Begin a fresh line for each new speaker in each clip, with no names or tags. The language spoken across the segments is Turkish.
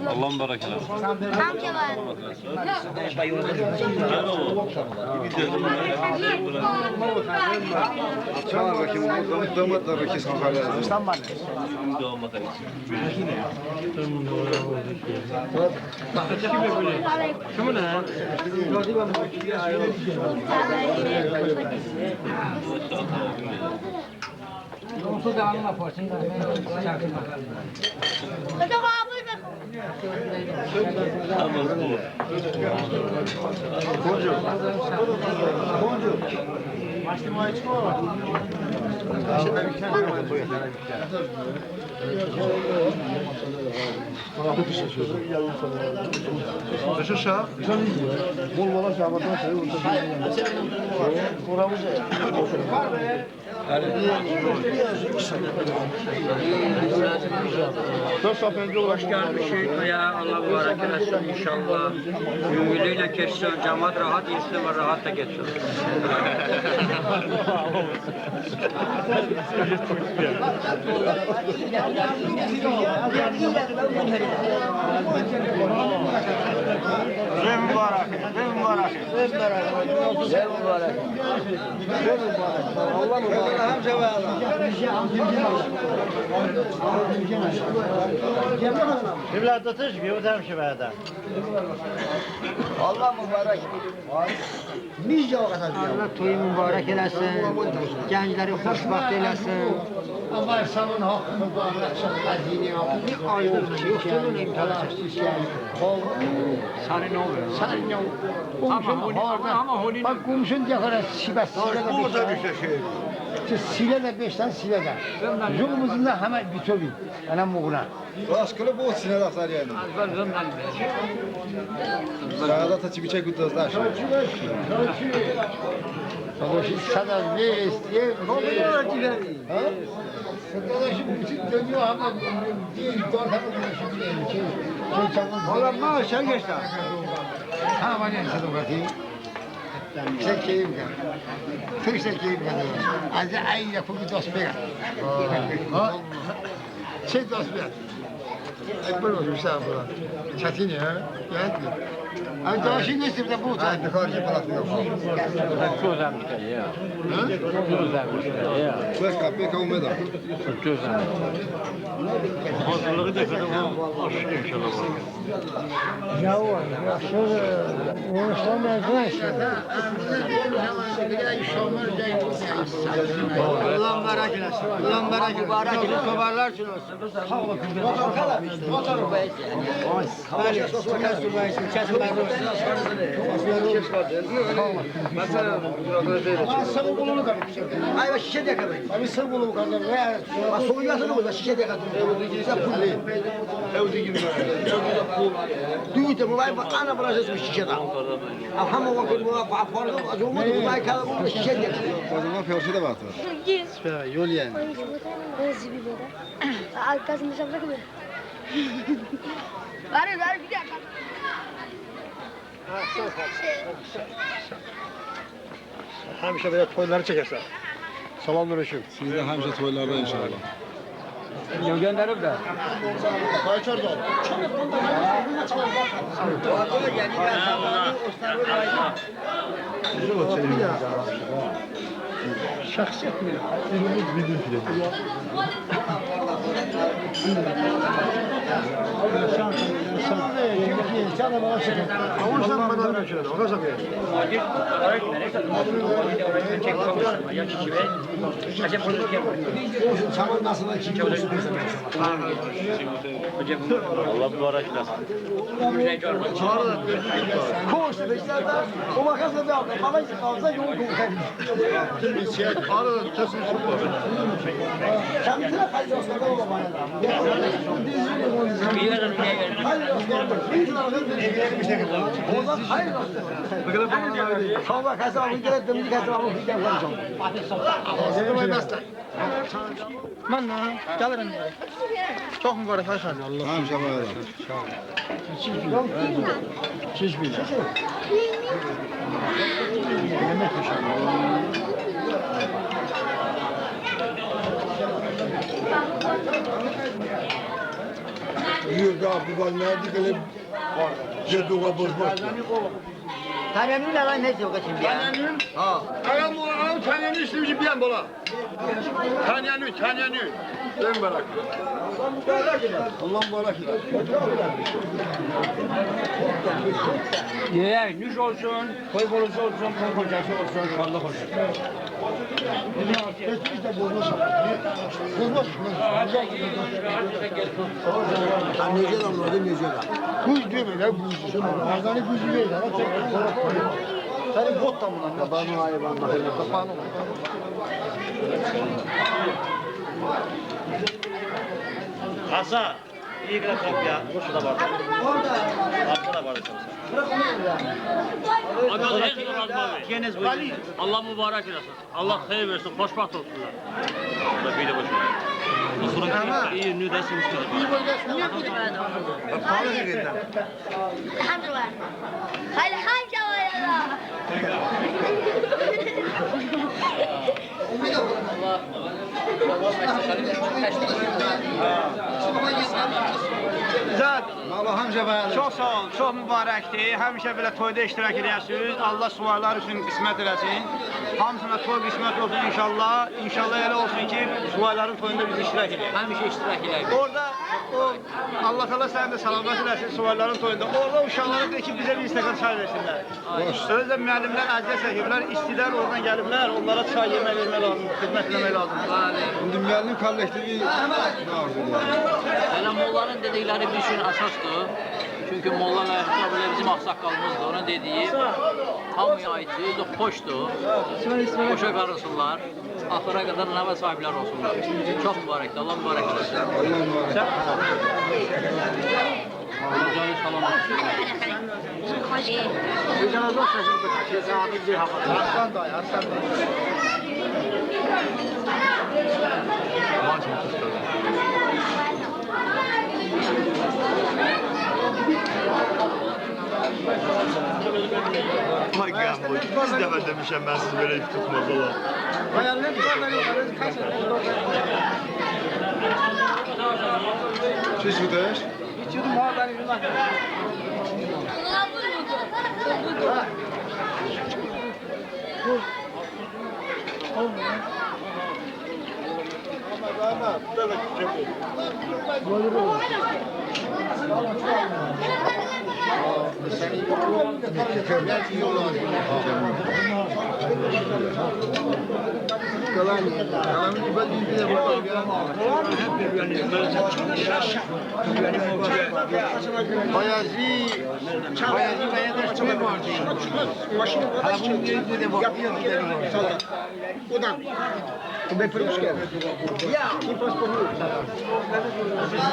Allah'ın bereketi.
Çağır bakayım, damat da bakayım sankarlar.
Dostan var.
Kimin ne?
Olsa da alma porsun da.
Boncu. Boncu.
Başlı muayene var.
Şimdi bir kere koyalım. Şu şah. Bol bol şahbatına şey oldu.
Buramız
Hoş gelmişsin ya Allah mübarek eylesin inşallah. Ümidiyle geçsin, cemaat rahat insin ve rahat da geçsin.
Ve mübarek, ve mübarek, ve mübarek, ve mübarek. Allah mübarek. Hamza ve Allah. Evladı tüz gibi ödem şibada. Allah mübarek. Nice o kadar.
Allah toyu mübarek eylesin, gençleri hoşbaht eylesin.
Allah insanın hakkını bağlasın, hazine hakkını.
Bir ayrılık yoktur, imtihan Sarı ne oluyor?
Sarı ne
Ama honin.
Bak komşun diye kadar sibet.
Bu da bir şey.
Sile de 5 tane sile de. Yolumuzun da hemen bir tobi. Anam muğuna.
Aşkına bu sinek atar yani. Sağda taçı biçek kutlaslar.
Sana ne istiyor? Ne olarak gider? Arkadaşım bütün dönüyor ama değil, dört tane konuşuyor. Valla maaşa geçti. Ha bana sen okuyayım. Sen keyif gel. Sen keyif gel. Az ay yapı bir dost bey. Ha? Şey dost bey. Ekber olsun sağ ol. Çetin ya. Yani. Ay daha şimdi isimde bu. Hadi karşı tarafta yok.
Gözüm işte ya. Gözüm ya.
Beş kapıya kavmeda.
Gözüm. Hazırlığı da kadar aşırı inşallah.
Ya var ya şöyle uğraştan ne işte.
Allah merak eylesin. Allah merak eylesin. Toparlar için olsun.
Sığ bulunu kapatacağım.
Ay şişe de kadar.
Abi sığ bulunu kapatacağım.
Soğuk yasını burada şişe de kadar. Duydu mu vay ana burası şişe de. Ama vakit bu farklı acımadı bu vay kalı bu şişe de.
O zaman fiyatı da batır. Yol yani.
Arkasını şaprak mı? Var bir dakika.
Hemşe böyle toyları çekersen. Selamünaleyküm.
Siz de hemşe toylarda inşallah.
Gönderim de.
Kaçar da. Şahsiyet mi?
Allah mübarek eylesin.
Koştu beşlerde o makasla bir aldı. Bana alsa yolu koyacak.
Arada kesin çok var.
Kendine kaydoslarda o bana. Hayır olsun. Sonra kasabı gider, dümdüz kasabı gider.
Mən gəlirəm. Çox mübarək ay xanım.
Həmişə bayram.
Çiş bile. Yemek pişirdi.
Yiyor da bu var nerede gelip ceduğa bozmak.
Tanəmin nə nə yox şimdi ya?
Ayağım oğlan tanıyanı işlemişim bir yan bola. Tanıyanı. Ben barak. Allah'ım barak.
Yeyək, nüş olsun, koy bolusu olsun, koy kocası olsun, şanlıq olsun.
Hiç de bozmasın. Bozmasın.
Sen nece lan orada nece lan?
Buz gibi ne buz. Ağzını buz gibi. Senin bot da bunlar.
Kabanı hayvanlar.
Kapanı.
Hasan, iyi kadar kopya. Şurada var. Arkada var.
Allah mübarek eylesin. Allah hayır versin, hoşbaht olsunlar.
Burada bir de boş ver.
İyi nüdesin istiyorlar.
Hamza var. Hayır Hamza var ya.
Zat,
Allah həmişə bayram.
çox sağ ol, çox mübarəkdir. Həmişə belə toyda iştirak edirsiniz. Allah suvarlar üçün qismət eləsin. Hamısına toy qismət olsun inşallah. İnşallah elə olsun ki, suvarların toyunda biz iştirak edək.
Həmişə iştirak edək.
Orada o Allah Teala səni də salamat eləsin suvarların toyunda. Orada uşaqlara deyir ki, bizə bir stəkan çay versinlər. Özdə müəllimlər əziyyət çəkiblər, istilər oradan gəliblər, onlara çay yemək vermək lazım, xidmət etmək lazım.
İndi müəllim kollektivi
Elə mollanın dedikləri bir üçün əsasdır. Çünki molla belə bizim ağsaqqalımızdır. Onun dediyi hamıya aiddir, xoşdur. Xoşa qarınsınlar. Axıra qədər nəvə sahiblər olsunlar. Çox mübarəkdir, Allah mübarək eləsin. Canı salamat.
Aslan dayı, aslan dayı.
Vay gambo. 100 dəfə demişəm mən siz belə ip tutmaz ola.
Hayalini tutarlar, kaç
Çiş gider.
Hiç yudum ha ben yudum.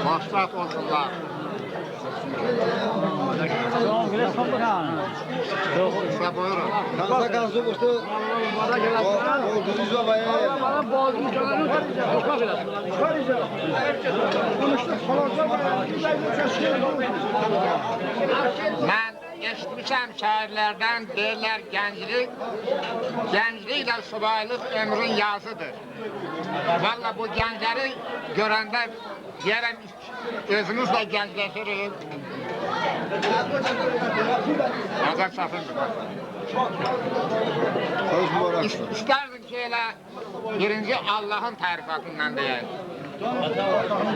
Masraf olsunlar.
Kansa kansa boştu. O düz babaya.
Mən eşitmişəm şairlərdən deyirlər gəncliklə subaylıq ömrün yazıdır. Valla bu gəncləri görəndə deyərəm özünüzlə gəncləşirik. Nazar çatındır. İsterdim ki elə birinci Allah'ın tərifatından deyək.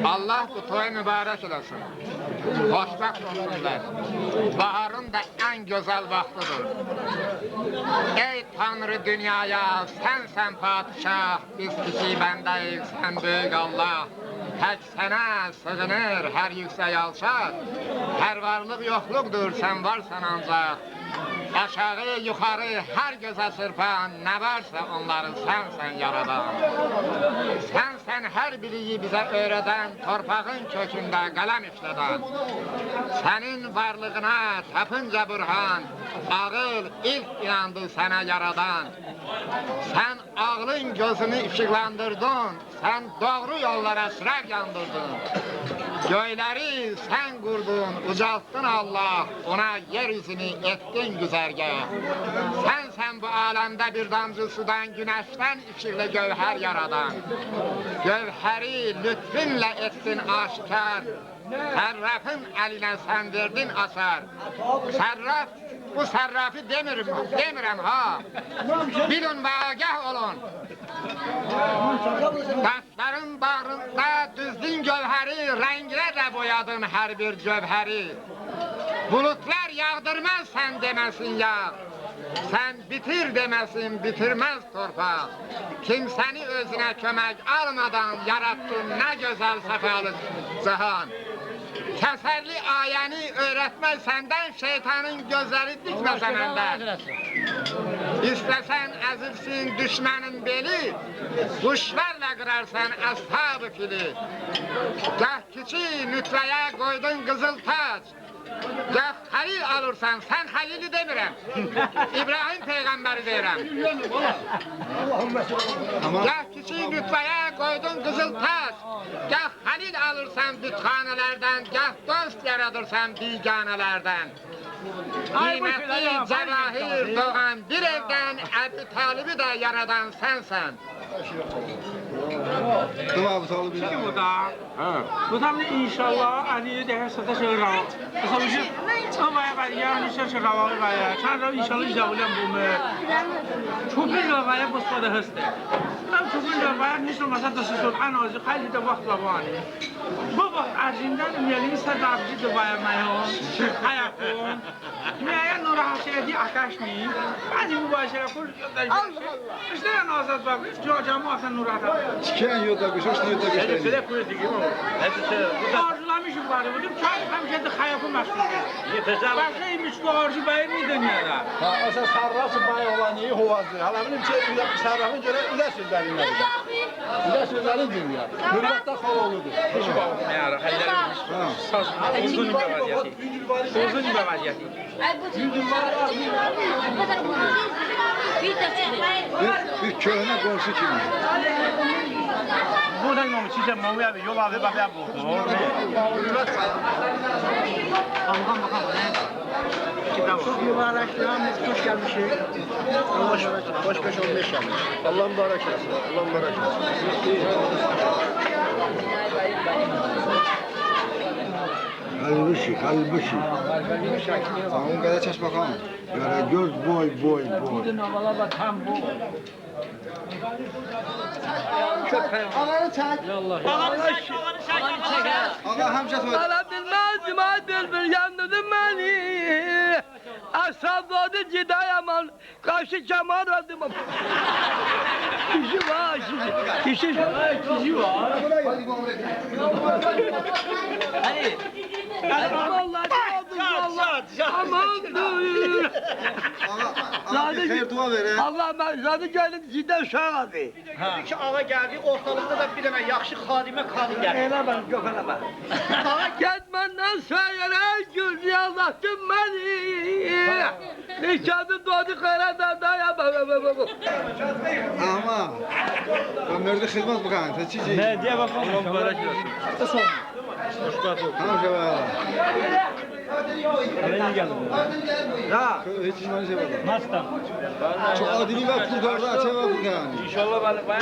Allah bu toyu mübarək eləsin. Xoşbəxt olsunlar. Baharın da en güzel vaktidir. Ey Tanrı dünyaya, sensen padişah, biz kişi bendeyiz, sen büyük Allah. Tək sənə sığınır hər yüksək alçaq. Hər varlıq yoxluqdur, sən varsan ancaq.
Aşağı yukarı her göze sırpan ne varsa onları sen yaradan. Sen her biriyi bize öğreten, torpağın kökünde kalem işleden. Senin varlığına tapınca Burhan, ağıl ilk inandı sana yaradan. Sen ağlın gözünü ışıklandırdın, sen doğru yollara sırak yandırdın. Göyleri sen kurdun, ucalttın Allah, ona yeryüzünü ettin güzergah. Sen bu alemde bir damcı sudan, güneşten ışıklı gövher yaradan. Gövheri lütfunla ettin aşikar, Serrafın eline sen verdin asar. Serraf, bu serrafı demirem ha. Bilin ve agah olun. Taşların bağrında düzdün gövheri, rengine de boyadın her bir cövheri. Bulutlar yağdırmaz sen demesin ya. Sen bitir demesin bitirmez torpaq. Kimsəni özüne kömək almadan yarattın ne güzel sefalı cihan. Keserli ayəni öğretmez senden, şeytanın gözleri dikmez əməndən. İstesen ezilsin düşmanın beli, kuşlarla kırarsan ashab-ı fili. Gah küçüğü nütveye koydun kızıl taç, gah halil alırsan, sen halili demirem. İbrahim peygamberi deyirem. Gah küçüğü nütveye koydun kızıl taç, gah halil alırsan büthanelerden, gah dost yaradırsan biganelerden. Kıymetli cevahir doğan bir evden, Ebu Talib'i de yaradan sensen.
Dua bu salı bir.
Bu da. Bu da inşallah Ali de hesata şöyle. Mesela ama yani şöyle var ya. Çağır inşallah izahlayacağım bu mu? Çok bir var bu sırada hasta. Ben çok bir var ne olmasa da Subhan Allah hayli de vakit var. Bu vakit arzinden müellim sadaqçı da var mı? Hayatın. Ne nur haşiyeti akaşmi. Bazı mübaşere kul. Allah Allah. İşte nazat bak. Cemaatın nur haşiyeti.
Çıkan yolda kuşuş yolda geçti.
Şöyle koyuyordu gibi mi?
Arzulamışım var. Dedim çay hemşe de hayatı meşgul. Başlaymış bu arzu bayır mı dünyada?
Ha, asıl sarrafı bay olan iyi huvazı. Hala benim sarrafın göre üle sözlerini verir. Üle sözlerini dinliyor. Hürmetten Xoloğlu'dur.
Hiç bakmıyor. Hayırlı uzun bir vaziyeti. Uzun bir vaziyeti.
Bir köhne komşu kimi.
Buradan mı çiçek mı abi yol abi bak ya bu.
Çok mübarek rahmet hoş gelmişiz.
Hoş 5-15 gelmiş. Allah mübarek etsin. Allah mübarek etsin. Halbuki.
Tamam kadar çaş bakalım. Böyle göz boy.
Bütün havalar bak tam bu.
Ağanı çek.
Ağa hamşa söyle.
Ana bilmezdim ay bülbül yandırdın beni. Asabladı cidayaman. Karşı kemal aldım. Kişi var şimdi. Kişi var.
Hadi.
Vallahi aman dur.
Ağa bir hayır dua ver.
Allah ben zaten geldim cidden şah abi.
İki ağa geldi, ortalıkta da bir tane yaxşı xadimə qadın gəldi.
Elə ben yok elə ben. Gitmenden sonra gül Allah'tın beni. Nişanı doğdu karadan dayanamam.
Ama ömürde hizmet bakalım. Sen çiçeği.
Ne diye bakalım. Allah mübarek olsun.
Hamşa var.
Nereye geldin?
Ya. Hiç iman şey var.
Nasıldan?
Çok adili ve kurtarda açı var bu yani.
İnşallah ben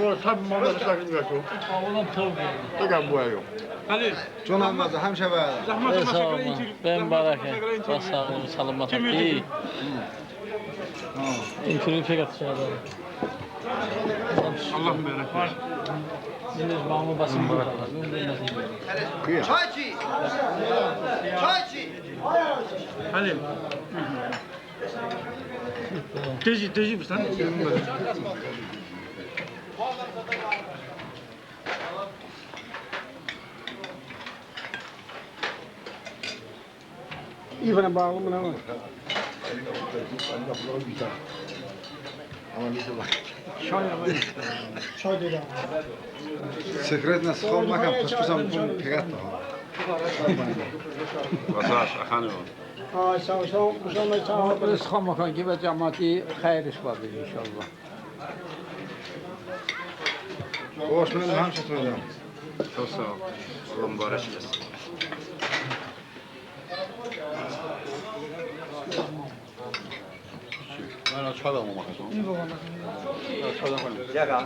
Olur tabi Muhammed Sakın Yaku.
Oğlum tavuk.
Tekrar bu ay yok.
Halil,
Çok anladı hamşa var.
zahmet
Sağ olun. Ben barakı. Sağ olun. Salamat. İyi. İnterview pek atacağız.
Allah mübarek olsun.
Şimdi bağımı basın burada.
Çayçı.
Halil. Teci bir sen. İbne bağlı mı ne var?
Ama bize bak.
Çay dedi.
Sekretne sıkılmak hem tutuşsam bunu pekat da.
Vasaş, akanı o.
Ay sağ ol, sağ ol.
Biz xamakan gibi cəmaati xeyir iş var inşallah.
Osman'ın hamşa söyleyeyim.
Çok sağ ol. Allah mübarek eylesin.
Ben açarım ama.
İyi bakalım.
Açarım.
Gel abi.